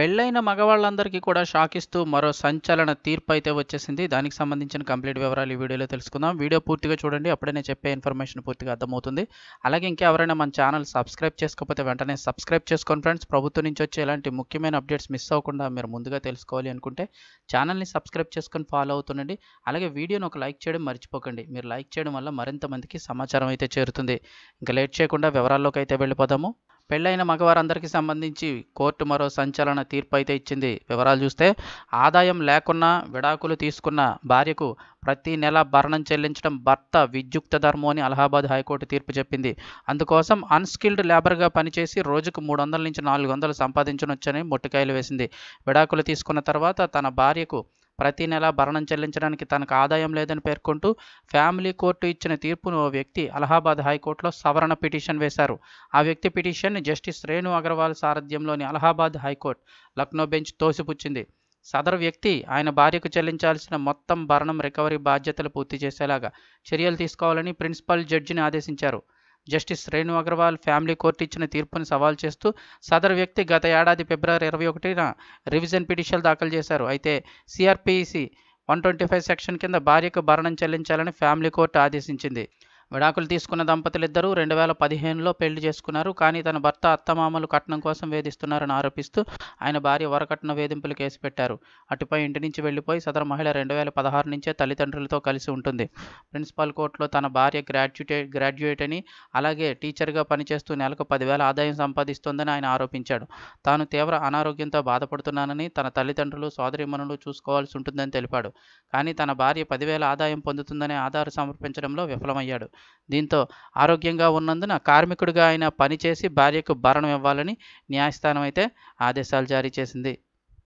పెళ్ళైన మగవాళ్ళందరికీ కూడా షాక్ ఇస్తూ మరో సంచలన తీర్పు అయితే వచ్చేసింది. దానికి సంబంధించిన కంప్లీట్ వివరాలు ఈ వీడియోలో తెలుసుకుందాం. వీడియో పూర్తిగా చూడండి. అప్పుడే నేను చెప్పే ఇన్ఫర్మేషన్ పూర్తిగా అర్థమవుతుంది. అలాగే ఇంకా ఎవరైనా మన ఛానల్ సబ్స్క్రైబ్ చేసుకోకపోతే వెంటనే సబ్స్క్రైబ్ చేసుకోండి ఫ్రెండ్స్. ప్రభుత్వం నుంచి వచ్చే ఇలాంటి ముఖ్యమైన అప్డేట్స్ మిస్ అవ్వకుండా మీరు ముందుగా తెలుసుకోవాలి అనుకుంటే ఛానల్ని సబ్స్క్రైబ్ చేసుకొని ఫాలో అవుతుండండి. అలాగే వీడియోని ఒక లైక్ చేయడం మర్చిపోకండి. మీరు లైక్ చేయడం వల్ల మరింత మందికి సమాచారం అయితే చేరుతుంది. ఇంకా లేట్ చేయకుండా వివరాల్లోకి అయితే వెళ్ళిపోదాము. పెళ్ళైన మగవారందరికీ సంబంధించి కోర్టు మరో సంచలన తీర్పు అయితే ఇచ్చింది. వివరాలు చూస్తే ఆదాయం లేకున్నా విడాకులు తీసుకున్న భార్యకు ప్రతి నెల భరణం చెల్లించడం భర్త విద్యుక్త ధర్మం అని అలహాబాద్ హైకోర్టు తీర్పు చెప్పింది. అందుకోసం అన్స్కిల్డ్ లేబర్గా పనిచేసి రోజుకు 300 నుంచి 400 సంపాదించవచ్చని మొట్టికాయలు వేసింది. విడాకులు తీసుకున్న తర్వాత తన భార్యకు ప్రతి నెల భరణం చెల్లించడానికి తనకు ఆదాయం లేదని పేర్కొంటూ ఫ్యామిలీ కోర్టు ఇచ్చిన తీర్పును ఓ వ్యక్తి అలహాబాద్ హైకోర్టులో సవరణ పిటిషన్ వేశారు. ఆ వ్యక్తి పిటిషన్ని జస్టిస్ రేణు అగర్వాల్ సారథ్యంలోని అలహాబాద్ హైకోర్టు లక్నో బెంచ్ తోసిపుచ్చింది. సదరు వ్యక్తి ఆయన భార్యకు చెల్లించాల్సిన మొత్తం భరణం రికవరీ బాధ్యతలు పూర్తి చేసేలాగా చర్యలు తీసుకోవాలని ప్రిన్సిపల్ జడ్జిని ఆదేశించారు. Justice Renu Agarwal family court ఇచ్చిన తీర్పుని సవాల్ చేస్తూ సదరు వ్యక్తి గత ఏడాది ఫిబ్రవరి 21న రివిజన్ పిటిషన్ దాఖలు చేశారు. అయితే సిఆర్పిసి 125 సెక్షన్ కింద భార్యకు భరణం చెల్లించాలని ఫ్యామిలీ కోర్టు ఆదేశించింది. విడాకులు తీసుకున్న దంపతులిద్దరూ 2015లో పెళ్లి చేసుకున్నారు. కానీ తన భర్త అత్తమామలు కట్నం కోసం వేధిస్తున్నారని ఆరోపిస్తూ ఆయన భార్య వరకట్న వేధింపులు కేసు పెట్టారు. అటుపై ఇంటి నుంచి వెళ్లిపోయి సదరు మహిళ 2016 నుంచే తల్లిదండ్రులతో కలిసి ఉంటుంది. ప్రిన్సిపల్ కోర్టులో తన భార్య గ్రాడ్యుయేట్ అని, అలాగే టీచర్గా పనిచేస్తూ నెలకు 10,000 ఆదాయం సంపాదిస్తోందని ఆయన ఆరోపించాడు. తాను తీవ్ర అనారోగ్యంతో బాధపడుతున్నానని, తన తల్లిదండ్రులు సోదరీమణులు చూసుకోవాల్సి ఉంటుందని తెలిపాడు. కానీ తన భార్య 10,000 ఆదాయం పొందుతుందనే ఆధారం సమర్పించడంలో విఫలమయ్యాడు. దీంతో ఆరోగ్యంగా ఉన్నందున కార్మికుడిగా ఆయన పనిచేసి భార్యకు భరణం ఇవ్వాలని న్యాయస్థానం అయితే ఆదేశాలు జారీ చేసింది.